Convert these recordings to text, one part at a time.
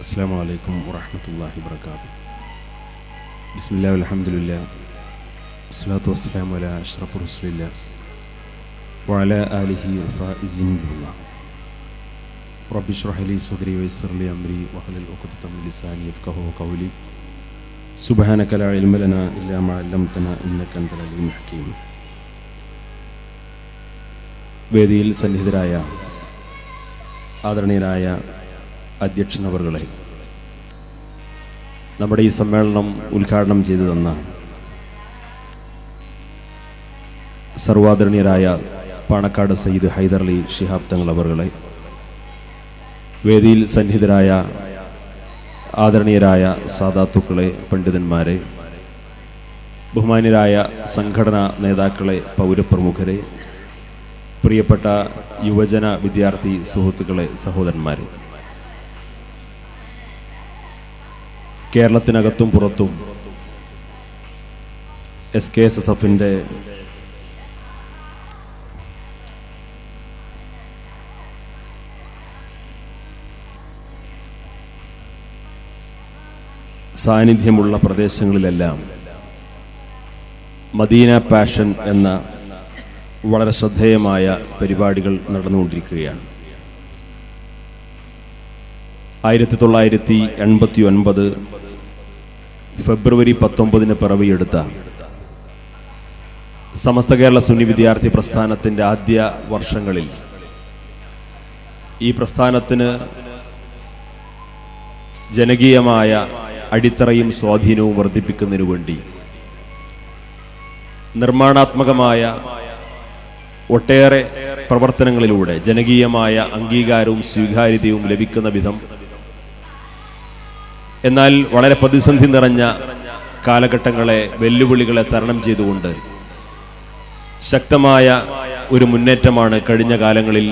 അസ്സലാമു അലൈക്കും വറഹ്മത്തുള്ളാഹി വബറകാതുഹു. ബിസ്മില്ലാഹി വൽഹംദുലില്ലാഹി വസ്സലാത്തു വസ്സലാമു അലാ അഷ്റഫി റസൂലില്ലാഹി വഅലാ ആലിഹി വഫായിസിൻ ബില്ലാഹ്. റബ്ബി ഇശ്റഹ് ലി സദ്രി വയസ്സിർ ലി അംരി വഹ്ലുൽ ഉഖ്ദതം മിൻ ലിസാനി യഫ്ഖഹു ഖൗലി. സുബ്ഹാനക ലാ ഇൽമ ലനാ ഇല്ലാ മാ അല്ലംതനാ ഇന്നക അൻതൽ അലീമുൽ ഹകീം. വേദിയിൽ സന്നിഹിതരായ ആദരണീയരായ അധ്യക്ഷനവർകളെ, നമ്മുടെ ഈ സമ്മേളനം ഉദ്ഘാടനം ചെയ്തു തന്ന സർവാദരണീയരായ പാണക്കാട് സയ്യിദ് ഹൈദർലി ശിഹാബ് തങ്ങൾ അവർകളെ, വേദിയിൽ സന്നിഹിതരായ ആദരണീയരായ സാദാത്തുക്കളെ, പണ്ഡിതന്മാരെ, ബഹുമാന്യരായ സംഘടനാ നേതാക്കളെ, പൗരപ്രമുഖരെ, പ്രിയപ്പെട്ട യുവജന വിദ്യാർത്ഥി സുഹൃത്തുക്കളെ, സഹോദരന്മാരെ, കേരളത്തിനകത്തും പുറത്തും SKSSFന്റെ സാന്നിധ്യമുള്ള പ്രദേശങ്ങളിലെല്ലാം മദീന പാഷൻ എന്ന വളരെ ശ്രദ്ധേയമായ പരിപാടികൾ നടന്നുകൊണ്ടിരിക്കുകയാണ്. 1989 ഫെബ്രുവരി 19 പിറവിയെടുത്ത സമസ്ത കേരള സുന്നി വിദ്യാർത്ഥി പ്രസ്ഥാനത്തിൻ്റെ ആദ്യ വർഷങ്ങളിൽ ഈ പ്രസ്ഥാനത്തിന് ജനകീയമായ അടിത്തറയും സ്വാധീനവും വർദ്ധിപ്പിക്കുന്നതിനു വേണ്ടി നിർമ്മാണാത്മകമായ ഒട്ടേറെ പ്രവർത്തനങ്ങളിലൂടെ ജനകീയമായ അംഗീകാരവും സ്വീകാര്യതയും ലഭിക്കുന്ന വിധം, എന്നാൽ വളരെ പ്രതിസന്ധി നിറഞ്ഞ കാലഘട്ടങ്ങളെ, വെല്ലുവിളികളെ തരണം ചെയ്തുകൊണ്ട് ശക്തമായ ഒരു മുന്നേറ്റമാണ് കഴിഞ്ഞ കാലങ്ങളിൽ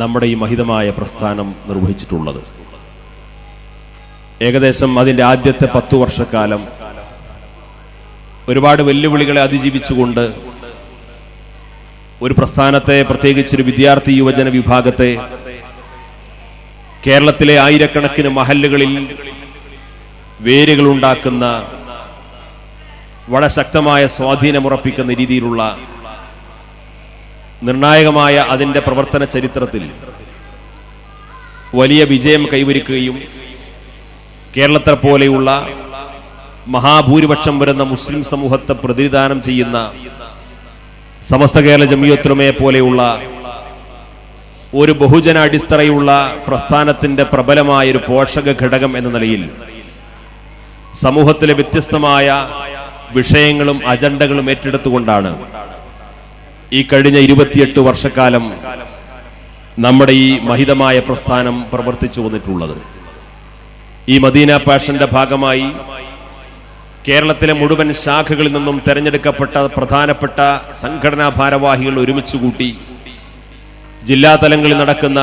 നമ്മുടെ ഈ മഹിതമായ പ്രസ്ഥാനം നിർവഹിച്ചിട്ടുള്ളത്. ഏകദേശം അതിൻ്റെ ആദ്യത്തെ 10 വർഷക്കാലം ഒരുപാട് വെല്ലുവിളികളെ അതിജീവിച്ചുകൊണ്ട് ഒരു പ്രസ്ഥാനത്തെ, പ്രത്യേകിച്ചൊരു വിദ്യാർത്ഥി യുവജന വിഭാഗത്തെ കേരളത്തിലെ ആയിരക്കണക്കിന് മഹല്ലുകളിൽ വേരുകളുണ്ടാക്കുന്ന, വളരെ ശക്തമായ സ്വാധീനമുറപ്പിക്കുന്ന രീതിയിലുള്ള നിർണായകമായ അതിൻ്റെ പ്രവർത്തന ചരിത്രത്തിൽ വലിയ വിജയം കൈവരിക്കുകയും കേരളത്തെ പോലെയുള്ള മഹാഭൂരിപക്ഷം വരുന്ന മുസ്ലിം സമൂഹത്തെ പ്രതിനിധാനം ചെയ്യുന്ന സമസ്ത കേരള ജമിയത്തുൽ ഉലമയെ പോലെയുള്ള ഒരു ബഹുജന അടിത്തറയുള്ള പ്രസ്ഥാനത്തിന്റെ പ്രബലമായൊരു പോഷക ഘടകം എന്ന നിലയിൽ സമൂഹത്തിലെ വ്യത്യസ്തമായ വിഷയങ്ങളും അജണ്ടകളും ഏറ്റെടുത്തുകൊണ്ടാണ് ഈ കഴിഞ്ഞ 28 വർഷക്കാലം നമ്മുടെ ഈ മഹിതമായ പ്രസ്ഥാനം പ്രവർത്തിച്ചു വന്നിട്ടുള്ളത്. ഈ മദീന പാഷന്റെ ഭാഗമായി കേരളത്തിലെ മുഴുവൻ ശാഖകളിൽ നിന്നും തെരഞ്ഞെടുക്കപ്പെട്ട പ്രധാനപ്പെട്ട സംഘടനാ ഭാരവാഹികൾ ഒരുമിച്ചുകൂട്ടി ജില്ലാ തലങ്ങളിൽ നടക്കുന്ന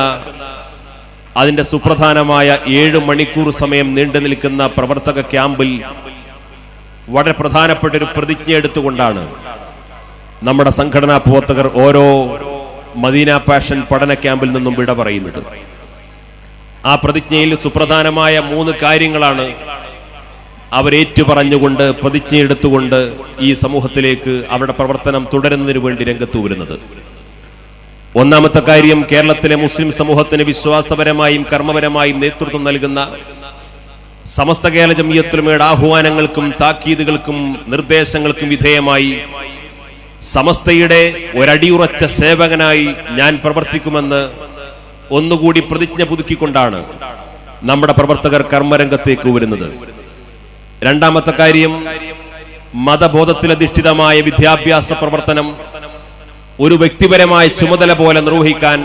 അതിൻ്റെ സുപ്രധാനമായ 7 മണിക്കൂർ സമയം നീണ്ടു നിൽക്കുന്ന പ്രവർത്തക ക്യാമ്പിൽ വളരെ പ്രധാനപ്പെട്ട ഒരു പ്രതിജ്ഞ എടുത്തുകൊണ്ടാണ് നമ്മുടെ സംഘടനാ പ്രവർത്തകർ ഓരോ മദീന പാഷൻ പഠന ക്യാമ്പിൽ നിന്നും വിട പറയുന്നത്. ആ പ്രതിജ്ഞയിൽ സുപ്രധാനമായ 3 കാര്യങ്ങളാണ് അവരേറ്റു പറഞ്ഞുകൊണ്ട്, പ്രതിജ്ഞയെടുത്തുകൊണ്ട് ഈ സമൂഹത്തിലേക്ക് അവരുടെ പ്രവർത്തനം തുടരുന്നതിന് വേണ്ടി രംഗത്തു വരുന്നത്. ഒന്നാമത്തെ കാര്യം, കേരളത്തിലെ മുസ്ലിം സമൂഹത്തിന് വിശ്വാസപരമായും കർമ്മപരമായും നേതൃത്വം നൽകുന്ന സമസ്ത കേരള ജമിയത്തുൽ ഉലമയുടെ ആഹ്വാനങ്ങൾക്കും താക്കീതുകൾക്കും നിർദ്ദേശങ്ങൾക്കും വിധേയമായി സമസ്തയുടെ ഒരടിയുറച്ച സേവകനായി ഞാൻ പ്രവർത്തിക്കുമെന്ന് ഒന്നുകൂടി പ്രതിജ്ഞ പുതുക്കിക്കൊണ്ടാണ് നമ്മുടെ പ്രവർത്തകർ കർമ്മരംഗത്തേക്ക് വരുന്നത്. രണ്ടാമത്തെ കാര്യം, മതബോധത്തിലധിഷ്ഠിതമായ വിദ്യാഭ്യാസ പ്രവർത്തനം ഒരു വ്യക്തിപരമായ ചുമതല പോലെ നിർവഹിക്കാൻ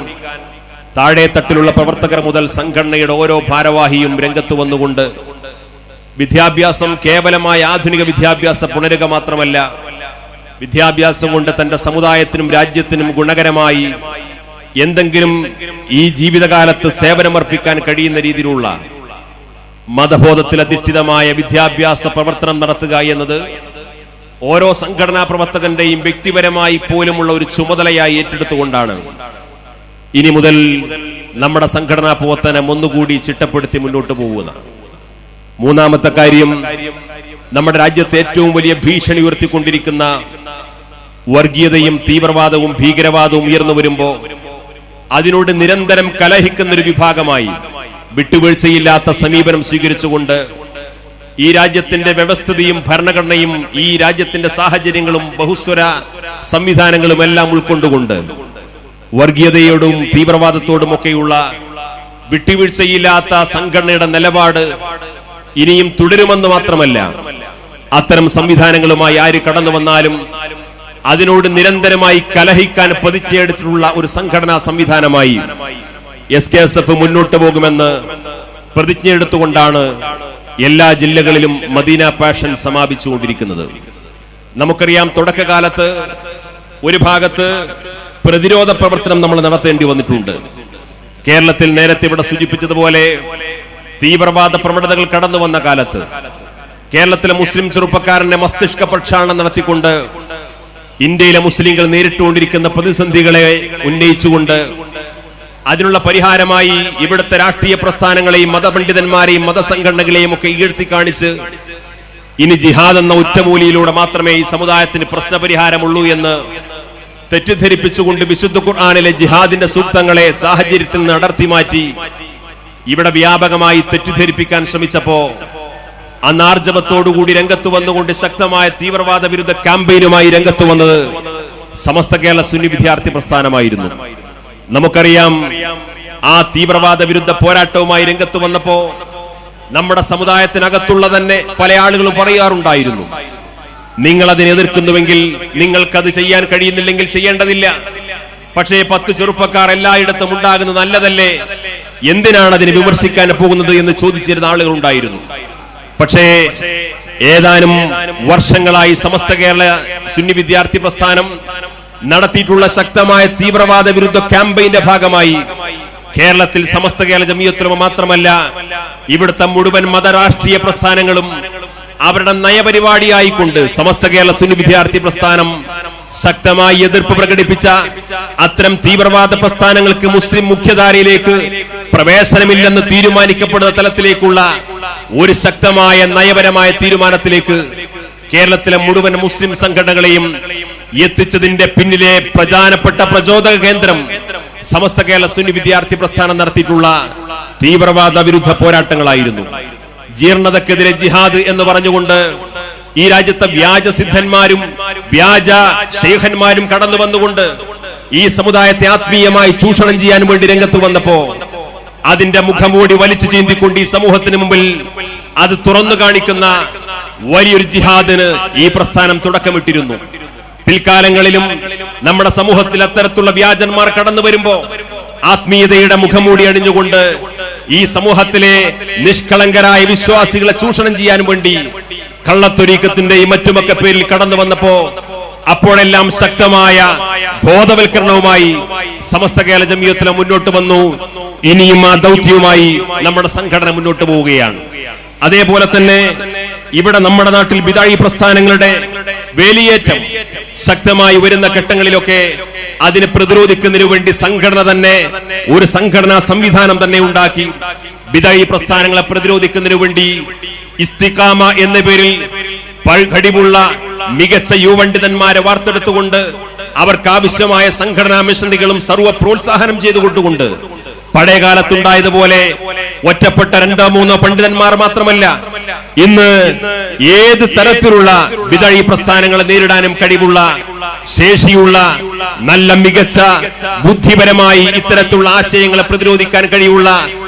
താഴെത്തട്ടിലുള്ള പ്രവർത്തകർ മുതൽ സംഘടനയുടെ ഓരോ ഭാരവാഹിയും രംഗത്ത് വന്നുകൊണ്ട് വിദ്യാഭ്യാസം കേവലമായ ആധുനിക വിദ്യാഭ്യാസ പുണരുക മാത്രമല്ല, വിദ്യാഭ്യാസം കൊണ്ട് തന്റെ സമുദായത്തിനും രാജ്യത്തിനും ഗുണകരമായി എന്തെങ്കിലും ഈ ജീവിതകാലത്ത് സേവനമർപ്പിക്കാൻ കഴിയുന്ന രീതിയിലുള്ള മതബോധത്തിൽ അധിഷ്ഠിതമായ വിദ്യാഭ്യാസ പ്രവർത്തനം നടത്തുക എന്നത് ഓരോ സംഘടനാ പ്രവർത്തകന്റെയും വ്യക്തിപരമായി പോലുമുള്ള ഒരു ചുമതലയായി ഏറ്റെടുത്തുകൊണ്ടാണ് ഇനി മുതൽ നമ്മുടെ സംഘടനാ പ്രവർത്തനം ഒന്നുകൂടി ചിട്ടപ്പെടുത്തി മുന്നോട്ട് പോകുന്നതാണ്. മൂന്നാമത്തെ കാര്യം, നമ്മുടെ രാജ്യത്ത് ഏറ്റവും വലിയ ഭീഷണി ഉയർത്തിക്കൊണ്ടിരിക്കുന്ന വർഗീയതയും തീവ്രവാദവും ഭീകരവാദവും ഉയർന്നു വരുമ്പോൾ അതിനോട് നിരന്തരം കലഹിക്കുന്ന ഒരു വിഭാഗമായി വിട്ടുവീഴ്ചയില്ലാത്ത സമീപനം സ്വീകരിച്ചുകൊണ്ട് ഈ രാജ്യത്തിന്റെ വ്യവസ്ഥിതിയും ഭരണഘടനയും ഈ രാജ്യത്തിന്റെ സാഹചര്യങ്ങളും ബഹുസ്വര സംവിധാനങ്ങളും എല്ലാം ഉൾക്കൊണ്ടുകൊണ്ട് വർഗീയതയോടും തീവ്രവാദത്തോടുമൊക്കെയുള്ള വിട്ടുവീഴ്ചയില്ലാത്ത സംഘടനയുടെ നിലപാട് ഇനിയും തുടരുമെന്ന് മാത്രമല്ല, അത്തരം സംവിധാനങ്ങളുമായി ആര് കടന്നു വന്നാലും അതിനോട് നിരന്തരമായി കലഹിക്കാൻ പ്രതിജ്ഞയെടുത്തിട്ടുള്ള ഒരു സംഘടനാ സംവിധാനമായി SKSF മുന്നോട്ട് പോകുമെന്ന് പ്രതിജ്ഞയെടുത്തുകൊണ്ടാണ് എല്ലാ ജില്ലകളിലും മദീന പാഷൻ സമാപിച്ചുകൊണ്ടിരിക്കുന്നത്. നമുക്കറിയാം, തുടക്കകാലത്ത് ഒരു ഭാഗത്ത് പ്രതിരോധ പ്രവർത്തനം നമ്മൾ നടത്തേണ്ടി വന്നിട്ടുണ്ട്. കേരളത്തിൽ നേരത്തെ ഇവിടെ സൂചിപ്പിച്ചതുപോലെ തീവ്രവാദ പ്രവണതകൾ കടന്നു വന്ന കാലത്ത് കേരളത്തിലെ മുസ്ലിം ചെറുപ്പക്കാരന്റെ മസ്തിഷ്ക പ്രക്ഷാളനം നടത്തിക്കൊണ്ട് ഇന്ത്യയിലെ മുസ്ലിങ്ങൾ നേരിട്ടുകൊണ്ടിരിക്കുന്ന പ്രതിസന്ധികളെ ഉന്നയിച്ചുകൊണ്ട് അതിനുള്ള പരിഹാരമായി ഇവിടുത്തെ രാഷ്ട്രീയ പ്രസ്ഥാനങ്ങളെയും മതപണ്ഡിതന്മാരെയും മതസംഘടനകളെയും ഒക്കെ ഈഴ്ത്തി കാണിച്ച് ഇനി ജിഹാദ് എന്ന ഒറ്റമൂലിയിലൂടെ മാത്രമേ ഈ സമുദായത്തിന് പ്രശ്നപരിഹാരമുള്ളൂ എന്ന് തെറ്റിദ്ധരിപ്പിച്ചുകൊണ്ട് വിശുദ്ധ ഖുർആനിലെ ജിഹാദിന്റെ സൂക്തങ്ങളെ സാഹചര്യത്തിൽ നിന്ന് അടർത്തി മാറ്റി ഇവിടെ വ്യാപകമായി തെറ്റിദ്ധരിപ്പിക്കാൻ ശ്രമിച്ചപ്പോ അന്ന് ആർജവത്തോടുകൂടി രംഗത്ത് വന്നുകൊണ്ട് ശക്തമായ തീവ്രവാദ വിരുദ്ധ ക്യാമ്പയിനുമായി രംഗത്ത് വന്നത് സമസ്ത കേരള സുന്നി വിദ്യാർത്ഥി പ്രസ്ഥാനമായിരുന്നു. നമുക്കറിയാം, ആ തീവ്രവാദ വിരുദ്ധ പോരാട്ടവുമായി രംഗത്ത് വന്നപ്പോ നമ്മുടെ സമുദായത്തിനകത്തുള്ള തന്നെ പല ആളുകളും പറയാറുണ്ടായിരുന്നു, നിങ്ങൾ അതിനെ എതിർക്കുന്നുവെങ്കിൽ നിങ്ങൾക്കത് ചെയ്യാൻ കഴിയുന്നില്ലെങ്കിൽ ചെയ്യേണ്ടതില്ല. പക്ഷേ 10 ചെറുപ്പക്കാർ എല്ലായിടത്തും ഉണ്ടാകുന്നത് നല്ലതല്ലേ, എന്തിനാണ് അതിനെ വിമർശിക്കാൻ പോകുന്നത് എന്ന് ചോദിച്ചിരുന്ന ആളുകൾ ഉണ്ടായിരുന്നു. പക്ഷേ ഏതാനും വർഷങ്ങളായി സമസ്ത കേരള സുന്നി വിദ്യാർത്ഥി പ്രസ്ഥാനം നടത്തിയിട്ടുള്ള ശക്തമായ തീവ്രവാദ വിരുദ്ധ ക്യാമ്പയിന്റെ ഭാഗമായി കേരളത്തിൽ സമസ്ത കേരള ജമിയത്തുൽ ഉലമ മാത്രമല്ല, ഇവിടുത്തെ മുഴുവൻ മതരാഷ്ട്രീയ പ്രസ്ഥാനങ്ങളും അവരുടെ നയപരിപാടിയായിക്കൊണ്ട് സമസ്ത കേരള സുന്നി വിദ്യാർത്ഥി പ്രസ്ഥാനം ശക്തമായി എതിർപ്പ് പ്രകടിപ്പിച്ച അത്തരം തീവ്രവാദ പ്രസ്ഥാനങ്ങൾക്ക് മുസ്ലിം മുഖ്യധാരയിലേക്ക് പ്രവേശനമില്ലെന്ന് തീരുമാനിക്കപ്പെടുന്ന തലത്തിലേക്കുള്ള ഒരു ശക്തമായ നയപരമായ തീരുമാനത്തിലേക്ക് കേരളത്തിലെ മുഴുവൻ മുസ്ലിം സംഘടനകളെയും എത്തിച്ചതിന്റെ പിന്നിലെ പ്രധാനപ്പെട്ട പ്രചോദക കേന്ദ്രം സമസ്ത കേരള സുന്നി വിദ്യാർത്ഥി പ്രസ്ഥാനം നടത്തിയിട്ടുള്ള തീവ്രവാദ വിരുദ്ധ പോരാട്ടങ്ങളായിരുന്നു. ജീർണതക്കെതിരെ ജിഹാദ് എന്ന് പറഞ്ഞുകൊണ്ട് ഈ രാജ്യത്തെ വ്യാജ സിദ്ധന്മാരും വ്യാജ ശൈഖന്മാരും കടന്നു വന്നുകൊണ്ട് ഈ സമുദായത്തെ ആത്മീയമായി ചൂഷണം ചെയ്യാൻ വേണ്ടി രംഗത്ത് വന്നപ്പോ അതിന്റെ മുഖംമൂടി വലിച്ചു ചീന്തിക്കൊണ്ട് ഈ സമൂഹത്തിന് മുമ്പിൽ അത് തുറന്നു കാണിക്കുന്ന വലിയൊരു ജിഹാദിന് ഈ പ്രസ്ഥാനം തുടക്കമിട്ടിരുന്നു. പിൽക്കാലങ്ങളിലും നമ്മുടെ സമൂഹത്തിൽ അത്തരത്തിലുള്ള വ്യാജന്മാർ കടന്നു വരുമ്പോ ആത്മീയതയുടെ മുഖംമൂടി അണിഞ്ഞുകൊണ്ട് ഈ സമൂഹത്തിലെ നിഷ്കളങ്കരായ വിശ്വാസികളെ ചൂഷണം ചെയ്യാൻ വേണ്ടി കള്ളത്തൊരീക്കത്തിന്റെയും മറ്റുമൊക്കെ പേരിൽ കടന്നു വന്നപ്പോ അപ്പോഴെല്ലാം ശക്തമായ ബോധവൽക്കരണവുമായി സമസ്ത കേരള ജമിയത്തുൽ ഉലമ മുന്നോട്ട് വന്നു. ഇനിയും ആ ദൗത്യവുമായി നമ്മുടെ സംഘടന മുന്നോട്ട് പോവുകയാണ്. അതേപോലെ തന്നെ ഇവിടെ നമ്മുടെ നാട്ടിൽ ബിദായി പ്രസ്ഥാനങ്ങളുടെ വേലിയേറ്റം ശക്തമായി വരുന്ന ഘട്ടങ്ങളിലൊക്കെ അതിനെ പ്രതിരോധിക്കുന്നതിനു വേണ്ടി സംഘടന തന്നെ ഒരു സംഘടനാ സംവിധാനം തന്നെ ഉണ്ടാക്കി ബിദായി പ്രസ്ഥാനങ്ങളെ പ്രതിരോധിക്കുന്നതിനു വേണ്ടി ഇസ്തിഖാമ എന്ന പേരിൽ കഴിവുള്ള മികച്ച യുവപണ്ഡിതന്മാരെ വാർത്തെടുത്തുകൊണ്ട് അവർക്ക് ആവശ്യമായ സംഘടനാ മിഷനുകളും സർവ്വ പ്രോത്സാഹനം ചെയ്തുകൊണ്ടുകൊണ്ട് പഴയകാലത്തുണ്ടായതുപോലെ ഒറ്റപ്പെട്ട 2-3 പണ്ഡിതന്മാർ മാത്രമല്ല, ഇന്ന് ഏത് തരത്തിലുള്ള ബിദഈ പ്രസ്ഥാനങ്ങളെ നേരിടാനും കഴിവുള്ള ശേഷിയുള്ള നല്ല മികച്ച ബുദ്ധിപരമായി ഇത്തരത്തിലുള്ള ആശയങ്ങളെ പ്രതിരോധിക്കാൻ കഴിയുള്ള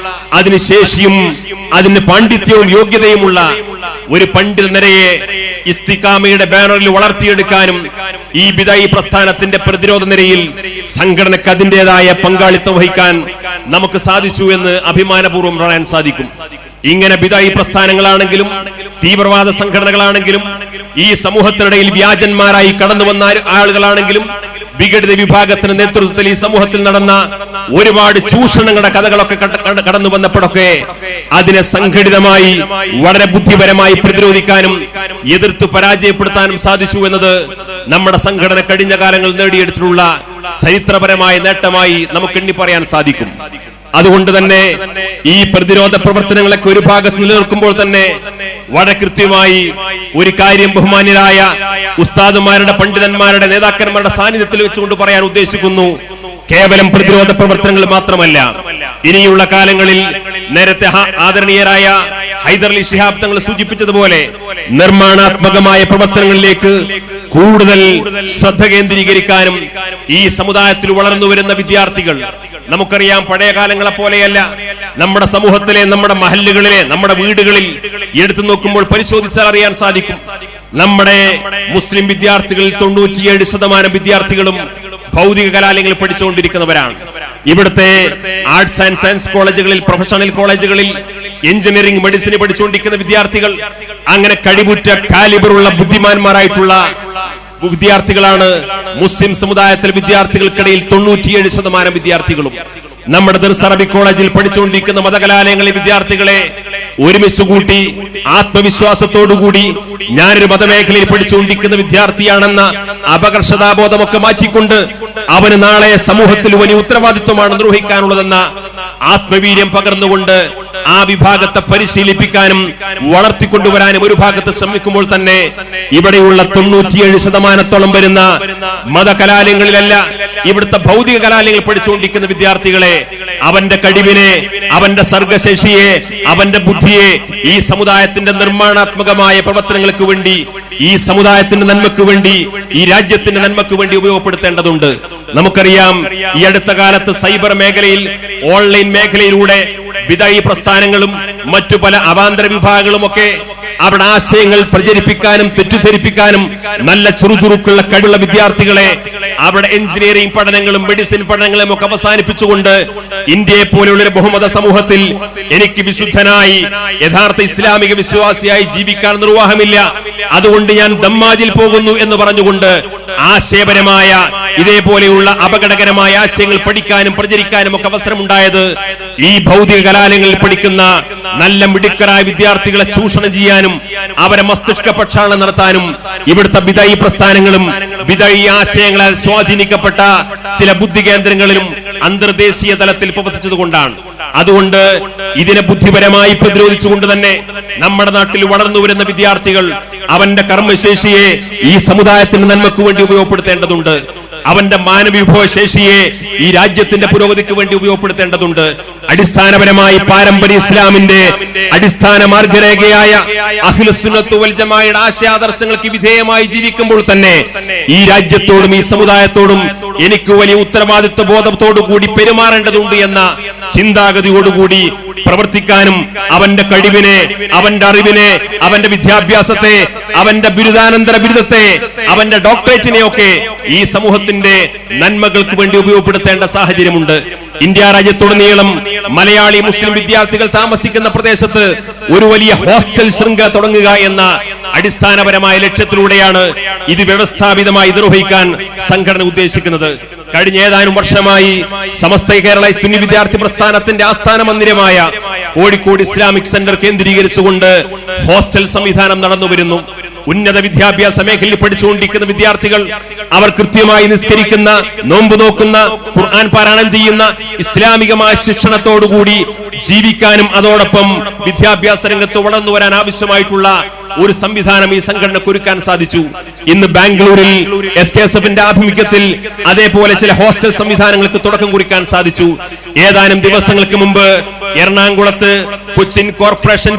അതിന് ശേഷിയും അതിന് പാണ്ഡിത്യവും യോഗ്യതയുമുള്ള ഒരു പണ്ഡിത നിരയെ ഇസ്തിഖാമയുടെ ബാനറിൽ വളർത്തിയെടുക്കാനും ഈ ബിദഈ പ്രസ്ഥാനത്തിന്റെ പ്രതിരോധ നിരയിൽ സംഘടനയ്ക്ക് അതിൻ്റെതായ പങ്കാളിത്തം വഹിക്കാൻ നമുക്ക് സാധിച്ചു എന്ന് അഭിമാനപൂർവ്വം പറയാൻ സാധിക്കും. ഇങ്ങനെ ബിദഈ പ്രസ്ഥാനങ്ങളാണെങ്കിലും തീവ്രവാദ സംഘടനകളാണെങ്കിലും ഈ സമൂഹത്തിനിടയിൽ വ്യാജന്മാരായി കടന്നു വന്ന ആളുകളാണെങ്കിലും വിഘടിത വിഭാഗത്തിന്റെ നേതൃത്വത്തിൽ ഈ സമൂഹത്തിൽ നടന്ന ഒരുപാട് ചൂഷണങ്ങളുടെ കഥകളൊക്കെ കടന്നു വന്നപ്പോഴൊക്കെ അതിനെ സംഘടിതമായി വളരെ ബുദ്ധിപരമായി പ്രതിരോധിക്കാനും എതിർത്ത് പരാജയപ്പെടുത്താനും സാധിച്ചു എന്നത് നമ്മുടെ സംഘടന കഴിഞ്ഞ കാലങ്ങളിൽ നേടിയെടുത്തിട്ടുള്ള ചരിത്രപരമായ നേട്ടമായി നമുക്ക് എണ്ണി പറയാൻ സാധിക്കും. അതുകൊണ്ട് തന്നെ ഈ പ്രതിരോധ പ്രവർത്തനങ്ങളൊക്കെ ഒരു ഭാഗത്ത് നിലനിൽക്കുമ്പോൾ തന്നെ വളരെ കൃത്യമായി ഒരു കാര്യം ബഹുമാന്യരായ ഉസ്താദുമാരുടെ, പണ്ഡിതന്മാരുടെ, നേതാക്കന്മാരുടെ സാന്നിധ്യത്തിൽ വെച്ചുകൊണ്ട് പറയാൻ ഉദ്ദേശിക്കുന്നു. കേവലം പ്രതിരോധ പ്രവർത്തനങ്ങൾ മാത്രമല്ല, ഇനിയുള്ള കാലങ്ങളിൽ നേരത്തെ ആദരണീയരായ ഹൈദരലി ശിഹാബ് തങ്ങൾ സൂചിപ്പിച്ചതുപോലെ നിർമ്മാണാത്മകമായ പ്രവർത്തനങ്ങളിലേക്ക് കൂടുതൽ ശ്രദ്ധ കേന്ദ്രീകരിക്കാനും ഈ സമുദായത്തിൽ വളർന്നു വരുന്ന വിദ്യാർത്ഥികൾ, നമുക്കറിയാം പഴയ കാലങ്ങളെ പോലെയല്ല, നമ്മുടെ സമൂഹത്തിലെ, നമ്മുടെ മഹല്ലുകളിലെ, നമ്മുടെ വീടുകളിൽ എടുത്തു നോക്കുമ്പോൾ പരിശോധിച്ചാൽ അറിയാൻ സാധിക്കും, നമ്മുടെ മുസ്ലിം വിദ്യാർത്ഥികളിൽ 97% വിദ്യാർത്ഥികളും ഭൗതിക കലാലയങ്ങളിൽ പഠിച്ചുകൊണ്ടിരിക്കുന്നവരാണ്. ഇവിടുത്തെ ആർട്സ് ആൻഡ് സയൻസ് കോളേജുകളിൽ, പ്രൊഫഷണൽ കോളേജുകളിൽ എഞ്ചിനീയറിംഗ്, മെഡിസിൻ പഠിച്ചുകൊണ്ടിരിക്കുന്ന വിദ്യാർത്ഥികൾ, അങ്ങനെ കഴിവുറ്റ കാലിബറുള്ള ബുദ്ധിമാന്മാരായിട്ടുള്ള വിദ്യാർത്ഥികളാണ് മുസ്ലിം സമുദായത്തിലെ വിദ്യാർത്ഥികൾക്കിടയിൽ 97% വിദ്യാർത്ഥികളും. നമ്മുടെ ദർസ് അറബിക് കോളേജിൽ പഠിച്ചുകൊണ്ടിരിക്കുന്ന മതകലാലയങ്ങളിലെ വിദ്യാർത്ഥികളെ ഒരുമിച്ച് കൂട്ടി ആത്മവിശ്വാസത്തോടുകൂടി ഞാനൊരു മതമേഖലയിൽ പഠിച്ചുകൊണ്ടിരിക്കുന്ന വിദ്യാർത്ഥിയാണെന്ന അപകർഷതാബോധമൊക്കെ മാറ്റിക്കൊണ്ട് അവന് നാളെ സമൂഹത്തിൽ വലിയ ഉത്തരവാദിത്വമാണ് നിർവഹിക്കാനുള്ളതെന്ന ആത്മവീര്യം പകർന്നുകൊണ്ട് ആ വിഭാഗത്തെ പരിശീലിപ്പിക്കാനും വളർത്തിക്കൊണ്ടുവരാനും ഒരു ഭാഗത്ത് ശ്രമിക്കുമ്പോൾ തന്നെ ഇവിടെയുള്ള 97% വരുന്ന മതകലാലയങ്ങളിലല്ല, ഇവിടുത്തെ ഭൗതിക കലാലയങ്ങളിൽ പഠിച്ചുകൊണ്ടിരിക്കുന്ന വിദ്യാർത്ഥികളെ, അവന്റെ കഴിവിനെ, അവന്റെ സർഗശേഷിയെ, അവന്റെ ബുദ്ധിയെ ഈ സമുദായത്തിന്റെ നിർമ്മാണാത്മകമായ പ്രവർത്തനങ്ങൾക്ക് വേണ്ടി, ഈ സമുദായത്തിന്റെ നന്മയ്ക്ക് വേണ്ടി, ഈ രാജ്യത്തിന്റെ നന്മയ്ക്ക് വേണ്ടി ഉപയോഗപ്പെടുത്തേണ്ടതുണ്ട്. നമുക്കറിയാം, ഈ അടുത്ത കാലത്ത് സൈബർ മേഖലയിൽ, ഓൺലൈൻ മേഖലയിലൂടെ ബിദഈ പ്രസ്ഥാനങ്ങളും മറ്റു പല അവാന്തര വിഭാഗങ്ങളും ഒക്കെ അവിടെ ആശയങ്ങൾ പ്രചരിപ്പിക്കാനും തെറ്റിദ്ധരിപ്പിക്കാനും നല്ല ചുറുചുറുക്കുള്ള കഴിവുള്ള വിദ്യാർത്ഥികളെ അവിടെ എഞ്ചിനീയറിംഗ് പഠനങ്ങളും മെഡിസിൻ പഠനങ്ങളും ഒക്കെ അവസാനിപ്പിച്ചുകൊണ്ട് ഇന്ത്യയെ പോലെയുള്ള ഒരു ബഹുമത സമൂഹത്തിൽ എനിക്ക് വിശുദ്ധനായി യഥാർത്ഥ ഇസ്ലാമിക വിശ്വാസിയായി ജീവിക്കാൻ നിർവാഹമില്ല, അതുകൊണ്ട് ഞാൻ ദമ്മാജിൽ പോകുന്നു എന്ന് പറഞ്ഞുകൊണ്ട് ആശയപരമായ ഇതേപോലെയുള്ള അപകടകരമായ ആശയങ്ങൾ പഠിക്കാനും പ്രചരിക്കാനും ഒക്കെ അവസരമുണ്ടായത് ഈ ഭൗതിക കലാലയങ്ങളിൽ പഠിക്കുന്ന നല്ല മിടുക്കരായ വിദ്യാർത്ഥികളെ ചൂഷണം ചെയ്യാനും അവരെ മസ്തിഷ്ക പ്രക്ഷാളനം നടത്താനും ഇവിടുത്തെ ബിദഈ പ്രസ്ഥാനങ്ങളും ബിദഈ ആശയങ്ങളാൽ സ്വാധീനിക്കപ്പെട്ട ചില ബുദ്ധി കേന്ദ്രങ്ങളിലും അന്തർദേശീയ തലത്തിൽ പ്രവർത്തിച്ചതുകൊണ്ടാണ്. അതുകൊണ്ട് ഇതിനെ ബുദ്ധിപരമായി പ്രതിരോധിച്ചുകൊണ്ട് തന്നെ നമ്മുടെ നാട്ടിൽ വളർന്നു വരുന്ന വിദ്യാർത്ഥികൾ അവന്റെ കർമ്മശേഷിയെ ഈ സമുദായത്തിന്റെ നന്മയ്ക്ക് വേണ്ടി ഉപയോഗപ്പെടുത്തേണ്ടതുണ്ട്. അവന്റെ മാനവവിഭവ ശേഷിയെ ഈ രാജ്യത്തിന്റെ പുരോഗതിക്ക് വേണ്ടി ഉപയോഗപ്പെടുത്തേണ്ടതുണ്ട്. അടിസ്ഥാനപരമായി പാരമ്പര്യ ഇസ്ലാമിന്റെ അടിസ്ഥാന മാർഗരേഖയായ അഹ്ലുസുന്നത്ത് വൽ ജമാഅയുടെ ആശയാദർശങ്ങൾക്ക് വിധേയമായി ജീവിക്കുമ്പോൾ തന്നെ ഈ രാജ്യത്തോടും ഈ സമുദായത്തോടും എനിക്ക് വലിയ ഉത്തരവാദിത്വ ബോധത്തോടു കൂടി പെരുമാറേണ്ടതുണ്ട് എന്ന ചിന്താഗതിയോടുകൂടി പ്രവർത്തിക്കാനും അവന്റെ കഴിവിനെ, അവന്റെ അറിവിനെ, അവന്റെ വിദ്യാഭ്യാസത്തെ, അവന്റെ ബിരുദാനന്തര ബിരുദത്തെ, അവന്റെ ഡോക്ടറേറ്റിനെയൊക്കെ ഈ സമൂഹത്തിന്റെ നന്മകൾക്ക് വേണ്ടി ഉപയോഗപ്പെടുത്തേണ്ട സാഹചര്യമുണ്ട്. ഇന്ത്യ രാജ്യത്തുടനീളം മലയാളി മുസ്ലിം വിദ്യാർത്ഥികൾ താമസിക്കുന്ന പ്രദേശത്ത് ഒരു വലിയ ഹോസ്റ്റൽ ശൃംഖല തുടങ്ങുക എന്ന അടിസ്ഥാനപരമായ ലക്ഷ്യത്തിലൂടെയാണ് ഇത് വ്യവസ്ഥാപിതമായി നിർവഹിക്കാൻ സംഘടന ഉദ്ദേശിക്കുന്നത്. കഴിഞ്ഞ ഏതാനും വർഷമായി സമസ്ത കേരള സുന്നി വിദ്യാർത്ഥി പ്രസ്ഥാനത്തിന്റെ ആസ്ഥാന മന്ദിരമായ കോഴിക്കോട് ഇസ്ലാമിക് സെന്റർ കേന്ദ്രീകരിച്ചുകൊണ്ട് ഹോസ്റ്റൽ സംവിധാനം നടന്നു വരുന്നു. ഉന്നത വിദ്യാഭ്യാസ മേഖലയിൽ പഠിച്ചുകൊണ്ടിരിക്കുന്ന വിദ്യാർത്ഥികൾ അവർ കൃത്യമായി നിസ്കരിക്കുന്ന, നോമ്പ് നോക്കുന്ന, ഖുർആൻ പാരായണം ചെയ്യുന്ന ഇസ്ലാമികമായ ശിക്ഷണത്തോടുകൂടി ജീവിക്കാനും അതോടൊപ്പം വിദ്യാഭ്യാസ രംഗത്ത് വളർന്നു വരാൻ ആവശ്യമായിട്ടുള്ള ഒരു സംവിധാനം ഈ സംഘടനയ്ക്ക് ഒരുക്കാൻ സാധിച്ചു. ഇന്ന് ബാംഗ്ലൂരിൽ SKSFന്റെ ആഭിമുഖ്യത്തിൽ അതേപോലെ ചില ഹോസ്റ്റൽ സംവിധാനങ്ങൾക്ക് തുടക്കം കുറിക്കാൻ സാധിച്ചു. ഏതാനും ദിവസങ്ങൾക്ക് മുമ്പ് എറണാകുളത്ത് കൊച്ചിൻ കോർപ്പറേഷൻ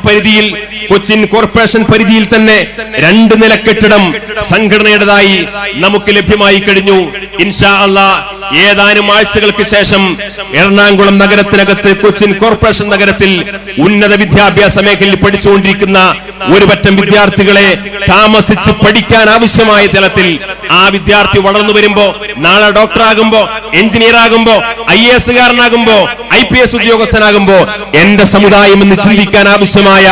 പരിധിയിൽ തന്നെ 2 നില കെട്ടിടം സംഘടനയുടേതായി നമുക്ക് ലഭ്യമായി കഴിഞ്ഞു. ഇൻഷാ അല്ലാഹ് ഏതാനും ആഴ്ചകൾക്ക് ശേഷം എറണാകുളം നഗരത്തിനകത്ത് കൊച്ചിൻ കോർപ്പറേഷൻ നഗരത്തിൽ ഉന്നത വിദ്യാഭ്യാസ മേഖലയിൽ പഠിച്ചുകൊണ്ടിരിക്കുന്ന ഒരു പറ്റം വിദ്യാർത്ഥികളെ താമസിച്ച് പഠിക്കാൻ ആവശ്യമായ തലത്തിൽ ആ വിദ്യാർത്ഥി വളർന്നു വരുമ്പോ, നാളെ ഡോക്ടറാകുമ്പോ, എഞ്ചിനീയർ ആകുമ്പോ, IAS കാരനാകുമ്പോ, IPS ഉദ്യോഗസ്ഥനാകുമ്പോ എന്റെ സമുദായം എന്ന് ചിന്തിക്കാൻ ആവശ്യമായ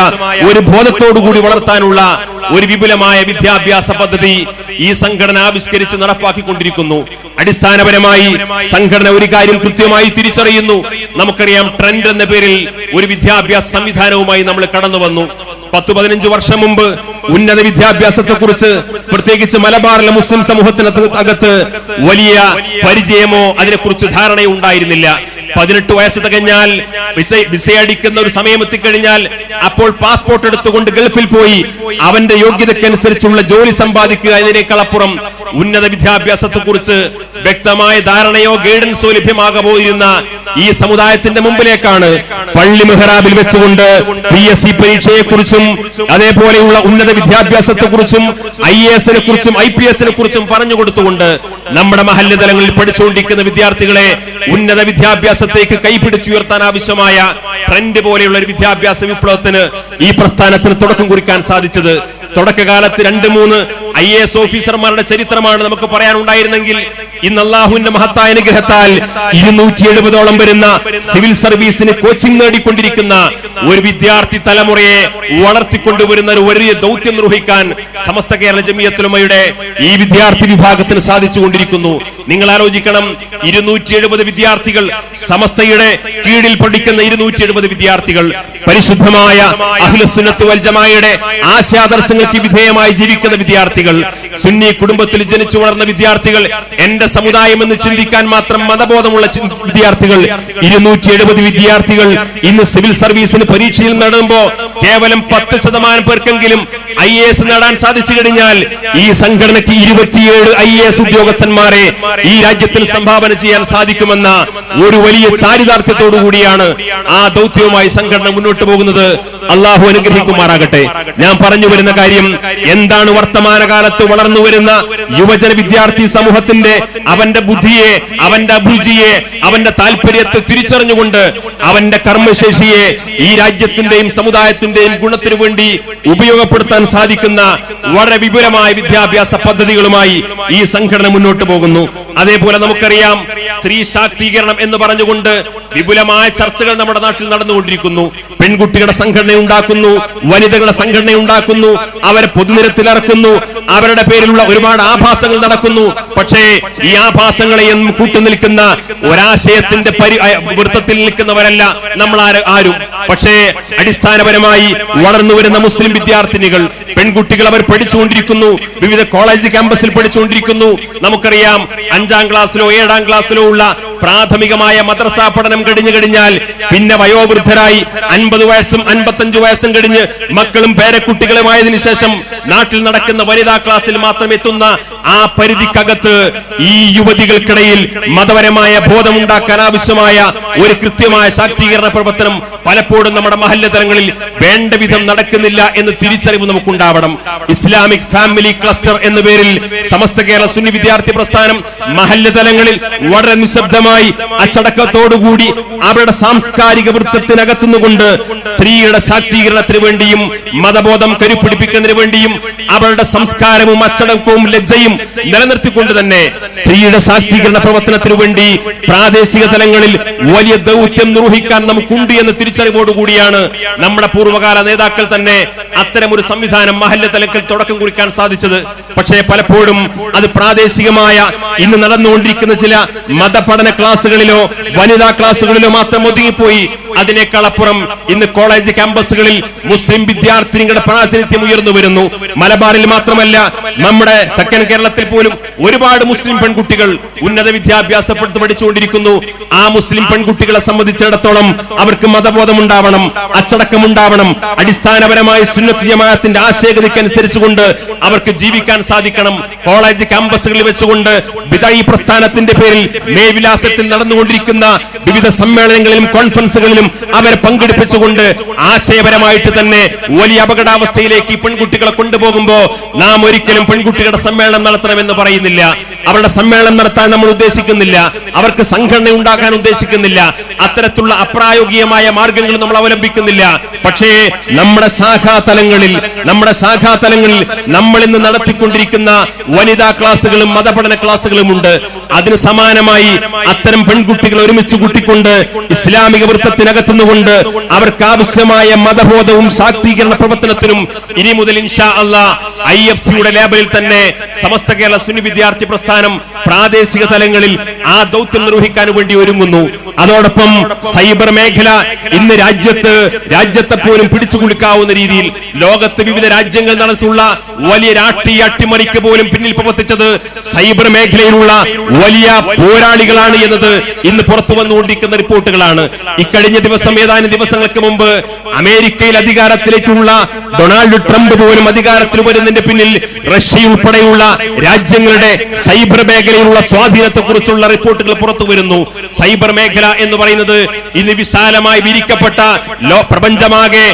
ഒരു ബോധത്തോടുകൂടി വളർത്താനുള്ള ഒരു വിപുലമായ വിദ്യാഭ്യാസ പദ്ധതി ഈ സംഘടന ആവിഷ്കരിച്ച് നടപ്പാക്കിക്കൊണ്ടിരിക്കുന്നു. അടിസ്ഥാനപരമായി സംഘടന ഒരു കാര്യം കൃത്യമായി തിരിച്ചറിയുന്നു. നമുക്കറിയാം, ട്രെൻഡ് എന്ന പേരിൽ ഒരു വിദ്യാഭ്യാസ സംവിധാനവുമായി നമ്മൾ കടന്നു വന്നു. 10-15 വർഷം മുമ്പ് ഉന്നത വിദ്യാഭ്യാസത്തെ കുറിച്ച് പ്രത്യേകിച്ച് മലബാറിലെ മുസ്ലിം സമൂഹത്തിനകത്ത് വലിയ പരിചയമോ അതിനെക്കുറിച്ച് ധാരണയോ ഉണ്ടായിരുന്നില്ല. 18 വയസ്സ് തികഞ്ഞാൽ വിസയടിക്കുന്ന ഒരു സമയം എത്തിക്കഴിഞ്ഞാൽ അപ്പോൾ പാസ്പോർട്ട് എടുത്തുകൊണ്ട് ഗൾഫിൽ പോയി അവന്റെ യോഗ്യതയ്ക്കനുസരിച്ചുള്ള ജോലി സമ്പാദിക്കുക എന്നതിനേക്കാളപ്പുറം ഉന്നത വിദ്യാഭ്യാസത്തെ കുറിച്ച് വ്യക്തമായ ധാരണയോ ഗൈഡൻസോ ലഭ്യമാകപ്പോയിരുന്ന ഈ സമുദായത്തിന്റെ മുമ്പിലേക്കാണ് പള്ളി മെഹ്റാബിൽ വെച്ചുകൊണ്ട് PSC പരീക്ഷയെക്കുറിച്ചും അതേപോലെയുള്ള ഉന്നത വിദ്യാഭ്യാസത്തെ കുറിച്ചും IAS കുറിച്ചും IPS കുറിച്ചും പറഞ്ഞു കൊടുത്തുകൊണ്ട് നമ്മുടെ മഹല്ല് തലങ്ങളിൽ പഠിച്ചുകൊണ്ടിരിക്കുന്ന വിദ്യാർത്ഥികളെ ഉന്നത വിദ്യാഭ്യാസത്തേക്ക് കൈപിടിച്ചുയർത്താൻ ആവശ്യമായ ട്രെൻഡ് പോലെയുള്ള ഒരു വിദ്യാഭ്യാസ വിപ്ലവത്തിന് ഈ പ്രസ്ഥാനത്തിന് തുടക്കം കുറിക്കാൻ സാധിച്ചത്. തുടക്കകാലത്ത് 2-3 IAS ഓഫീസർമാരുടെ ചരിത്രമാണ് നമുക്ക് പറയാനുണ്ടായിരുന്നെങ്കിൽ ഇന്ന് അല്ലാഹുവിന്റെ മഹത്തായ അനുഗ്രഹത്താൽ 270ഓളം വരുന്ന സിവിൽ സർവീസിന് കോച്ചിങ് നേടിക്കൊണ്ടിരിക്കുന്ന ഒരു വിദ്യാർത്ഥി തലമുറയെ വളർത്തിക്കൊണ്ടുവരുന്ന ഒരു വലിയ ദൗത്യം നിർവഹിക്കാൻ സമസ്ത കേരള ജമിയത്തുൽ ഉലമയുടെ ഈ വിദ്യാർത്ഥി വിഭാഗത്തിന് സാധിച്ചുകൊണ്ടിരിക്കുന്നു. നിങ്ങൾ ആലോചിക്കണം, 270 വിദ്യാർത്ഥികൾ, സമസ്തയുടെ കീഴിൽ പഠിക്കുന്ന 270 വിദ്യാർത്ഥികൾ, പരിശുദ്ധമായ അഹ്ലുസുന്നത്ത് വൽ ജമാഅയുടെ ആശയാദർശങ്ങൾക്ക് വിധേയമായി ജീവിക്കുന്ന വിദ്യാർത്ഥികൾ, സുന്നി കുടുംബത്തിൽ ജനിച്ചു വളർന്ന വിദ്യാർത്ഥികൾ, എന്റെ സമുദായം എന്ന് ചിന്തിക്കാൻ മാത്രം മതബോധമുള്ള വിദ്യാർത്ഥികൾ, 270 വിദ്യാർത്ഥികൾ ഇന്ന് സിവിൽ സർവീസിന് പരീക്ഷയിൽ നേടുമ്പോൾ കേവലം 10% പേർക്കെങ്കിലും IAS നേടാൻ സാധിച്ചു കഴിഞ്ഞാൽ ഈ സംഘടനയ്ക്ക് 27 IAS ഉദ്യോഗസ്ഥന്മാരെ ഈ രാജ്യത്തിൽ സംഭാവന ചെയ്യാൻ സാധിക്കുമെന്ന ഒരു വലിയ ചാരിതാർത്ഥ്യത്തോടു കൂടിയാണ് ആ ദൗത്യവുമായി സംഘടന മുന്നോട്ട് പോകുന്നത്. അള്ളാഹു അനുഗ്രഹിക്കുമാറാകട്ടെ. ഞാൻ പറഞ്ഞു വരുന്ന കാര്യം എന്താണ്? വർത്തമാനകാലത്ത് വളർന്നു വരുന്ന യുവജന വിദ്യാർത്ഥി സമൂഹത്തിന്റെ അവന്റെ ബുദ്ധിയെ, അവന്റെ അഭിരുചിയെ, അവന്റെ താല്പര്യത്തെ തിരിച്ചറിഞ്ഞുകൊണ്ട് അവന്റെ കർമ്മശേഷിയെ ഈ രാജ്യത്തിന്റെയും സമുദായത്തിന്റെയും ഗുണത്തിനു വേണ്ടി ഉപയോഗപ്പെടുത്താൻ സാധിക്കുന്ന വളരെ വിപുലമായ വിദ്യാഭ്യാസ പദ്ധതികളുമായി ഈ സംഘടന മുന്നോട്ട് പോകുന്നു. അതേപോലെ നമുക്കറിയാം, സ്ത്രീ ശാക്തീകരണം എന്ന് പറഞ്ഞുകൊണ്ട് വിപുലമായ ചർച്ചകൾ നമ്മുടെ നാട്ടിൽ നടന്നുകൊണ്ടിരിക്കുന്നു. പെൺകുട്ടികളുടെ സംഘടന ഉണ്ടാക്കുന്നു, വനിതകളുടെ സംഘടന ഉണ്ടാക്കുന്നു, അവരെ പൊതുനിരത്തിലിറക്കുന്നു, അവരുടെ പേരിലുള്ള ഒരുപാട് ആഭാസങ്ങൾ നടക്കുന്നു. പക്ഷേ ഈ ആഭാസങ്ങളെയും കൂട്ടുനിൽക്കുന്ന ഒരാശയത്തിന്റെ വൃത്തത്തിൽ നിൽക്കുന്നവരല്ല നമ്മൾ ആരും. പക്ഷേ അടിസ്ഥാനപരമായി വളർന്നു വരുന്ന മുസ്ലിം വിദ്യാർത്ഥിനികൾ, പെൺകുട്ടികൾ, അവർ പഠിച്ചുകൊണ്ടിരിക്കുന്നു, വിവിധ കോളേജ് ക്യാമ്പസിൽ പഠിച്ചുകൊണ്ടിരിക്കുന്നു. നമുക്കറിയാം, 5ാം ക്ലാസ്സിലോ 7ാം ക്ലാസ്സിലോ ഉള്ള പ്രാഥമികമായ മദ്രസ പഠനം കഴിഞ്ഞു കഴിഞ്ഞാൽ പിന്നെ വയോവൃദ്ധരായി 50 വയസ്സും 55 വയസ്സും കഴിഞ്ഞ് മക്കളും പേരക്കുട്ടികളുമായതിനു ശേഷം നാട്ടിൽ നടക്കുന്ന വനിതാ ക്ലാസ്സിൽ മാത്രം എത്തുന്ന ആ പരിധിക്കകത്ത് ഈ യുവതികൾക്കിടയിൽ മതപരമായ ബോധമുണ്ടാക്കാൻ ആവശ്യമായ ഒരു കൃത്യമായ ശാക്തീകരണ പ്രവർത്തനം പലപ്പോഴും നമ്മുടെ മഹല്ല് തലങ്ങളിൽ വേണ്ട വിധം നടക്കുന്നില്ല എന്ന് തിരിച്ചറിവ് നമുക്കുണ്ടാവണം. ഇസ്ലാമിക് ഫാമിലി ക്ലസ്റ്റർ എന്ന പേരിൽ സമസ്ത കേരള സുന്നി വിദ്യാർത്ഥി പ്രസ്ഥാനം മഹല്ല് തലങ്ങളിൽ വളരെ നിശബ്ദമായി അച്ചടക്കത്തോടുകൂടി അവരുടെ സാംസ്കാരിക വൃത്തത്തിനകത്തുനിന്നുകൊണ്ട് സ്ത്രീയുടെ ശാക്തീകരണത്തിന് വേണ്ടിയും മതബോധം കരുപ്പിടിപ്പിക്കുന്നതിന് വേണ്ടിയും അവരുടെ സംസ്കാരവും അച്ചടക്കവും ലജ്ജയും നിലനിർത്തിക്കൊണ്ട് തന്നെ സ്ത്രീയുടെ ശാക്തീകരണ പ്രവർത്തനത്തിനു വേണ്ടി പ്രാദേശിക തലങ്ങളിൽ വലിയ ദൗത്യം നിർവഹിക്കാൻ നമുക്കുണ്ട് എന്ന തിരിച്ചറിവോടുകൂടിയാണ് നമ്മുടെ പൂർവ്വകാല നേതാക്കൾ തന്നെ അത്തരമൊരു സംവിധാനം മഹല്ല് തലത്തിൽ തുടക്കം കുറിക്കാൻ സാധിച്ചത്. പക്ഷേ പലപ്പോഴും അത് പ്രാദേശികമായ ഇന്ന് നടന്നുകൊണ്ടിരിക്കുന്ന ചില മതപഠന ക്ലാസുകളിലോ വനിതാ ക്ലാസുകളിലോ മാത്രം ഒതുങ്ങിപ്പോയി. അതിനേക്കാൾ അപ്പുറം ഇന്ന് കോളേജ് ക്യാമ്പസുകളിൽ മുസ്ലിം വിദ്യാർത്ഥിനികളുടെ പ്രാതിനിധ്യം ഉയർന്നു വരുന്നു. മലബാറിൽ മാത്രമല്ല, നമ്മുടെ തെക്കൻ കേരളത്തിൽ പോലും ഒരുപാട് മുസ്ലിം പെൺകുട്ടികൾ ഉന്നത വിദ്യാഭ്യാസം പഠിച്ചുകൊണ്ടിരിക്കുന്നു. ആ മുസ്ലിം പെൺകുട്ടികളെ സംബന്ധിച്ചിടത്തോളം അവർക്ക് മതബോധം ഉണ്ടാവണം, അച്ചടക്കം ഉണ്ടാവണം, അടിസ്ഥാനപരമായി സുന്നത്ത് ജമാഅത്തിന്റെ ആശയഗതിക്കനുസരിച്ചുകൊണ്ട് അവർക്ക് ജീവിക്കാൻ സാധിക്കണം. കോളേജ് ക്യാമ്പസുകളിൽ വെച്ചുകൊണ്ട് ബിദഈ പ്രസ്ഥാനത്തിന്റെ പേരിൽ മേൽവിലാസത്തിൽ നടന്നുകൊണ്ടിരിക്കുന്ന വിവിധ സമ്മേളനങ്ങളിലും കോൺഫറൻസുകളിലും അവരെ പങ്കെടുപ്പിച്ചുകൊണ്ട് ആശയപരമായിട്ട് തന്നെ വലിയ അപകടാവസ്ഥയിലേക്ക് ഈ പെൺകുട്ടികളെ കൊണ്ടുപോകുമ്പോൾ നാം ഒരിക്കലും പെൺകുട്ടികളുടെ സമ്മേളനം നടത്തണമെന്ന് പറയുന്നില്ല. അവരുടെ സമ്മേളനം നടത്താൻ നമ്മൾ ഉദ്ദേശിക്കുന്നില്ല, അവർക്ക് സംഘടന ഉണ്ടാക്കാൻ ഉദ്ദേശിക്കുന്നില്ല, അത്തരത്തിലുള്ള അപ്രായോഗികമായ മാർഗങ്ങൾ നമ്മൾ അവലംബിക്കുന്നില്ല. പക്ഷേ നമ്മുടെ ശാഖാതലങ്ങളിൽ നമ്മൾ ഇന്ന് നടത്തിക്കൊണ്ടിരിക്കുന്ന വനിതാ ക്ലാസുകളും മതപഠന ക്ലാസുകളും ഉണ്ട്. അതിന് സമാനമായി അത്തരം പെൺകുട്ടികൾ ഒരുമിച്ച് കൂട്ടിക്കൊണ്ട് ഇസ്ലാമിക വൃത്തത്തിനകത്തുനിന്നുകൊണ്ട് അവർക്ക് ആവശ്യമായ മതബോധവും ശാക്തീകരണ പ്രവർത്തനത്തിനും ഇനി മുതൽ ഇൻഷാ അല്ലാഹ് IFCയുടെ ലേബലിൽ തന്നെ സമസ്ത കേരള സുന്നി വിദ്യാർത്ഥി പ്രസ്ഥാനം പ്രാദേശിക തലങ്ങളിൽ ആ ദൗത്യം നിർവഹിക്കാൻ വേണ്ടി ഒരുങ്ങുന്നു. അതോടൊപ്പം സൈബർ മേഖല ഇന്ന് രാജ്യത്തെ പോലും പിടിച്ചു കുലുക്കാവുന്ന രീതിയിൽ ലോകത്ത് വിവിധ രാജ്യങ്ങൾ നടത്തിയുള്ള വലിയ രാഷ്ട്രീയ അട്ടിമറിക്ക് പോലും പിന്നിൽ പ്രവർത്തിച്ചത് സൈബർ മേഖലയിലുള്ള വലിയ പോരാളികളാണ് എന്നത് ഇന്ന് പുറത്തു വന്നുകൊണ്ടിരിക്കുന്ന റിപ്പോർട്ടുകളാണ്. ഇക്കഴിഞ്ഞ ദിവസം ഏതാനും ദിവസങ്ങൾക്ക് മുമ്പ് അമേരിക്കയിൽ അധികാരത്തിലേക്കുള്ള ഡൊണാൾഡ് ട്രംപ് പോലും അധികാരത്തിൽ വരുന്നതിന്റെ പിന്നിൽ റഷ്യ ഉൾപ്പെടെയുള്ള രാജ്യങ്ങളുടെ സൈബർ മേഖലയിലുള്ള സ്വാധീനത്തെക്കുറിച്ചുള്ള റിപ്പോർട്ടുകൾ പുറത്തു വരുന്നു. സൈബർ മേഖല എന്ന് പറയുന്നത് ഇന്ന് വിശാലമായി വിരിക്കപ്പെട്ട പ്രപഞ്ചമാകെ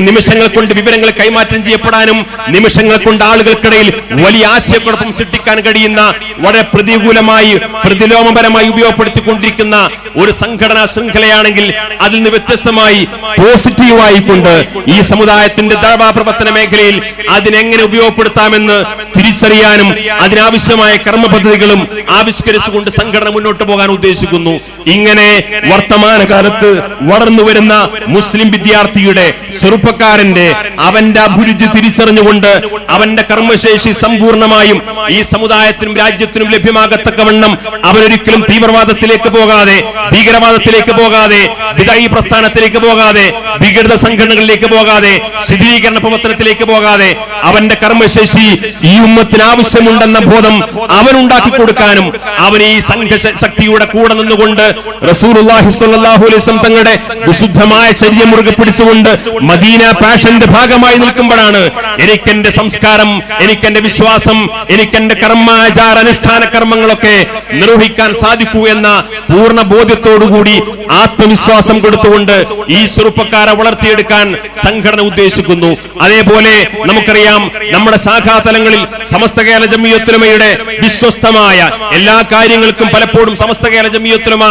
നിമിഷങ്ങൾ കൊണ്ട് വിവരങ്ങൾ കൈമാറ്റം ചെയ്യപ്പെടാനും നിമിഷങ്ങൾ കൊണ്ട് ആളുകൾക്കിടയിൽ വലിയ ആശയക്കുഴപ്പം സൃഷ്ടിക്കാൻ കഴിയുന്ന വളരെ പ്രതികൂലമായി പ്രതിലോമപരമായി ഉപയോഗപ്പെടുത്തിക്കൊണ്ടിരിക്കുന്ന ഒരു സംഘടനാ ശൃംഖലയാണെങ്കിൽ അതിൽ നിന്ന് വ്യത്യസ്തമായി പോസിറ്റീവായിക്കൊണ്ട് ഈ സമുദായത്തിന്റെ ദഅ്വാ പ്രവർത്തന മേഖലയിൽ അതിനെങ്ങനെ ഉപയോഗപ്പെടുത്താമെന്ന് തിരിച്ചറിയാനും അതിനാവശ്യമായ കർമ്മ പദ്ധതികളും ആവിഷ്കരിച്ചുകൊണ്ട് സംഘടന മുന്നോട്ട് പോകാൻ ഉദ്ദേശിക്കുന്നു. ഇങ്ങനെ വർത്തമാനകാലത്ത് വളർന്നു വരുന്ന മുസ്ലിം വിദ്യാർത്ഥിയുടെ ചെറുപ്പക്കാരന്റെ അവന്റെ അഭിരുചി തിരിച്ചറിഞ്ഞുകൊണ്ട് അവന്റെ കർമ്മശേഷി സമ്പൂർണമായും ഈ സമുദായത്തിനും രാജ്യത്തിനും ലഭ്യമാകത്തക്കവണ്ണം അവനൊരിക്കലും തീവ്രവാദത്തിലേക്ക് പോകാതെ ഭീകരവാദത്തിലേക്ക് പോകാതെ ബിദഈ പ്രസ്ഥാനത്തിലേക്ക് പോകാതെ വിഘടിത സംഘടനകളിലേക്ക് പോകാതെ ശിഥിലീകരണ പ്രവർത്തനത്തിലേക്ക് പോകാതെ അവന്റെ കർമ്മശേഷി ഈ ഉമ്മത്തിന് ആവശ്യമുണ്ടെന്ന ബോധം അവനുണ്ടാക്കി കൊടുക്കാനും അവൻ ഈ സംഘശക്തിയുടെ കൂടെ നിന്നുകൊണ്ട് റസൂലുള്ളാഹി സ്വല്ലല്ലാഹു അലൈഹി വസല്ലം തങ്ങളുടെ വിശുദ്ധമായ ചര്യ മുറുകെ പിടിച്ചുകൊണ്ട് മദീന പാഷന്റെ ഭാഗമായി നിൽക്കുമ്പോഴാണ് എനിക്കെന്റെ സംസ്കാരം, എനിക്കെന്റെ വിശ്വാസം, എനിക്കെന്റെ കർമാചാര അനുഷ്ഠാന കർമ്മങ്ങളൊക്കെ നിർവഹിക്കാൻ സാധിക്കൂ എന്ന പൂർണ്ണ ബോധ്യത്തോടുകൂടി ആത്മവിശ്വാസം കൊടുത്തുകൊണ്ട് ഈ ചെറുപ്പക്കാരെ വളർത്തിയെടുക്കാൻ സംഘടന ഉദ്ദേശിക്കുന്നു. അതേപോലെ നമുക്കറിയാം നമ്മുടെ ശാഖാതലങ്ങളിൽ സമസ്ത കേരള ജംഇയ്യത്തുൽ ഉലമയുടെ വിശ്വസ്തമായ എല്ലാ കാര്യങ്ങൾക്കും പലപ്പോഴും സമസ്ത കേരള ജംഇയ്യത്തുൽ ഉലമ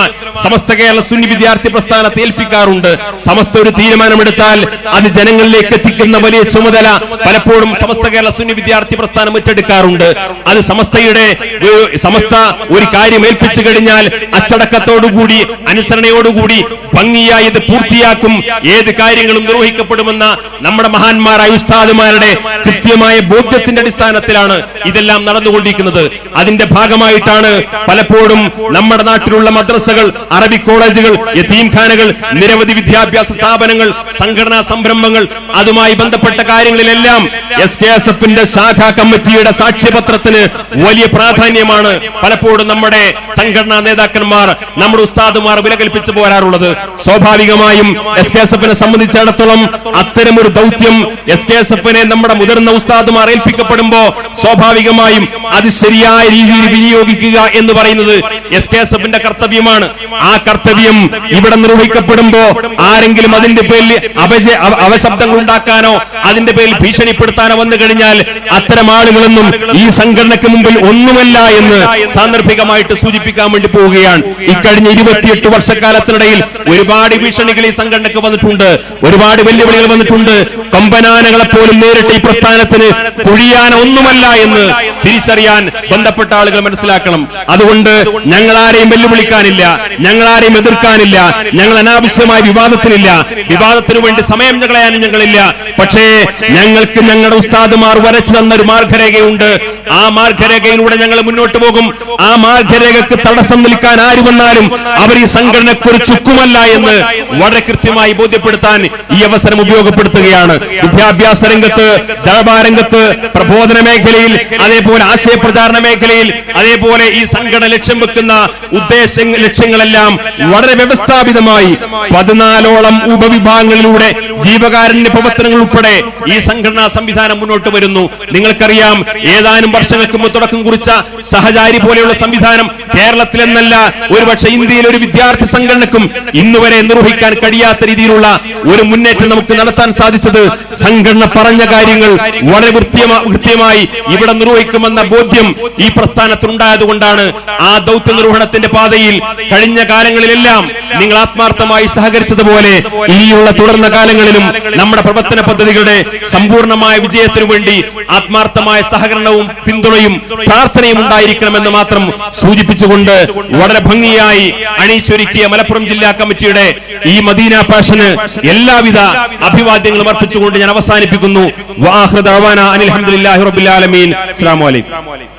സമസ്ത കേരള സുന്നി വിദ്യാർത്ഥി പ്രസ്ഥാനത്തെ ഏൽപ്പിക്കാറുണ്ട്. സമസ്ത ഒരു തീരുമാനമെടുത്താൽ അത് ജനങ്ങളിലേക്ക് എത്തിക്കുന്ന വലിയ ചുമതല പലപ്പോഴും സമസ്ത കേരള സുന്നി വിദ്യാർത്ഥി പ്രസ്ഥാനം ഏറ്റെടുക്കാറുണ്ട്. അത് സമസ്ത ഒരു കാര്യം ഏൽപ്പിച്ചു കഴിഞ്ഞാൽ അച്ചടക്കത്തോടുകൂടി അനുസരണയോടുകൂടി ഭംഗിയായി ഇത് പൂർത്തിയാക്കും, ഏത് കാര്യങ്ങളും നിർവഹിക്കപ്പെടുമെന്ന നമ്മുടെ മഹാന്മാരായ ഉസ്താദുമാരുടെ കൃത്യമായ ബോധ്യത്തിന്റെ അടിസ്ഥാനത്തിലാണ് ഇതെല്ലാം നടന്നുകൊണ്ടിരിക്കുന്നത്. അതിന്റെ ഭാഗമായിട്ടാണ് പലപ്പോഴും നമ്മുടെ നാട്ടിലുള്ള മദ്രസകൾ, അറബി കോളേജുകൾ, യതീംഖാനകൾ, നിരവധി വിദ്യാഭ്യാസ സ്ഥാപനങ്ങൾ, സംഘടനാ സംരംഭങ്ങൾ, അതുമായി ബന്ധപ്പെട്ട കാര്യങ്ങളിലെല്ലാം SKSFന്റെ ശാഖാ കമ്മിറ്റിയുടെ സാക്ഷ്യപത്രത്തിന് വലിയ പ്രാധാന്യമാണ് പലപ്പോഴും നമ്മുടെ സംഘടനാ നേതാക്കന്മാർ, നമ്മുടെ ഉസ്താദുമാർ വില കൽപ്പിച്ചു പോരാറുള്ളത്. സ്വാഭാവികമായും SKSFനെ സംബന്ധിച്ചിടത്തോളം അത്തരമൊരു ദൗത്യം SKSFനെ നമ്മുടെ മുതിർന്ന ഉസ്താദുമാർ ഏൽപ്പിക്കപ്പെടുമ്പോ സ്വാഭാവികമായും അത് ശരിയായ രീതിയിൽ വിനിയോഗിക്കുക എന്ന് പറയുന്നത് SKSFന്റെ കർത്തവ്യമാണ്. ആ കർത്തവ്യം ഇവിടെ നിർവഹിക്കപ്പെടുമ്പോ ആരെങ്കിലും അതിന്റെ പേരിൽ അവശബ്ദങ്ങൾ ഉണ്ടാക്കാനോ അതിന്റെ പേരിൽ ഭീഷണിപ്പെടുത്താനോ വന്നു കഴിഞ്ഞാൽ അത്തരം ആളുകളൊന്നും ഈ സംഘടനയ്ക്ക് മുമ്പിൽ ഒന്നുമല്ല എന്ന് സാന്ദർഭികമായിട്ട് സൂചിപ്പിക്കാൻ വേണ്ടി പോവുകയാണ്. ഇക്കഴിഞ്ഞ 28 വർഷക്കാലത്തിനിടയിൽ ഒരുപാട് ഭീഷണികൾ ഈ സംഘടനയ്ക്ക് വന്നിട്ടുണ്ട്, ഒരുപാട് വെല്ലുവിളികൾ വന്നിട്ടുണ്ട്. കൊമ്പനാനകളെ പോലും നേരിട്ട് ഈ പ്രസ്ഥാനത്തിന് കുഴിയാന ഒന്നുമല്ല എന്ന് തിരിച്ചറിയാൻ ബന്ധപ്പെട്ട ആളുകൾ മനസ്സിലാക്കണം. അതുകൊണ്ട് ഞങ്ങൾ ആരെയും വെല്ലുവിളിക്കാനില്ല, ഞങ്ങൾ ആരെയും എതിർക്കാനില്ല, ഞങ്ങൾ അനാവശ്യമായ വിവാദത്തിനു വേണ്ടി സമയം കളയാനും ഞങ്ങളില്ല. പക്ഷേ ഞങ്ങൾക്ക് ഞങ്ങളുടെ ഉസ്താദുമാർ വരച്ചു തന്ന ഒരു മാർഗരേഖയുണ്ട്. ആ മാർഗരേഖയിലൂടെ ഞങ്ങൾ മുന്നോട്ട് പോകും. ആ മാർഗരേഖക്ക് തടസ്സം നിൽക്കാൻ ആര് വന്നാലും അവർ ഈ സംഘടനയ്ക്ക് ഒരു ചുക്കുമല്ല എന്ന് വളരെ കൃത്യമായി ബോധ്യപ്പെടുത്താൻ ഈ അവസരം ഉപയോഗപ്പെടുത്തുകയാണ്. വിദ്യാഭ്യാസ രംഗത്ത്, ദഅ്വാ രംഗത്ത്, പ്രബോധന മേഖലയിൽ, അതേപോലെ ആശയപ്രചാരണ മേഖലയിൽ, അതേപോലെ ഈ സംഘടന ലക്ഷ്യം വെക്കുന്ന ലക്ഷ്യങ്ങളെല്ലാം വളരെ വ്യവസ്ഥാപിതമായി 14ഓളം ഉപവിഭാഗങ്ങളിലൂടെ ജീവകാരുണ്യ പ്രവർത്തനങ്ങൾ ഉൾപ്പെടെ ഈ സംഘടനാ സംവിധാനം മുന്നോട്ട് വരുന്നു. നിങ്ങൾക്കറിയാം, ഏതാനും വർഷങ്ങൾക്ക് മുമ്പ് തുടക്കം കുറിച്ച സഹചാരി പോലെയുള്ള സംവിധാനം കേരളത്തിലെന്നല്ല ഒരുപക്ഷെ ഇന്ത്യയിലെ ഒരു വിദ്യാർത്ഥി സംഘടനക്കും ഇന്നുവരെ നിർവഹിക്കാൻ കഴിയാത്ത രീതിയിലുള്ള ഒരു മുന്നേറ്റം നമുക്ക് നടത്താൻ സാധിച്ചത് സംഘടന പറഞ്ഞ കാര്യങ്ങൾ വളരെ കൃത്യമായി ഇവിടെ നിർവഹിക്കും നിർവഹിക്കുമെന്ന ബോധ്യം ഈ പ്രസ്ഥാനത്തിനുണ്ടായതുകൊണ്ടാണ് ആ ദൗത്യ നിർവഹണത്തിന്റെ പാതയിൽ കഴിഞ്ഞ കാലങ്ങളിലെല്ലാം നിങ്ങൾ ആത്മാർത്ഥമായി സഹകരിച്ചതുപോലെ ഇനിയുള്ള തുടർന്ന കാലങ്ങളിലും നമ്മുടെ പ്രവർത്തന പദ്ധതികളുടെ സമ്പൂർണമായ വിജയത്തിനു വേണ്ടി ആത്മാർത്ഥമായ സഹകരണവും പിന്തുണയും പ്രാർത്ഥനയും ഉണ്ടായിരിക്കണമെന്ന് മാത്രം സൂചിപ്പിച്ചുകൊണ്ട് വളരെ ഭംഗിയായി അണിയിച്ചൊരുക്കിയ മലപ്പുറം ജില്ലാ കമ്മിറ്റിയുടെ ഈ മദീന പാഷന് എല്ലാവിധ അഭിവാദ്യങ്ങളും അർപ്പിച്ചുകൊണ്ട് ഞാൻ അവസാനിപ്പിക്കുന്നു. വആഖിറു ദഅവാനാ അനിൽ ഹംദുലില്ലാഹി റബ്ബിൽ ആലമീൻ. അസ്സലാമു അലൈക്കും.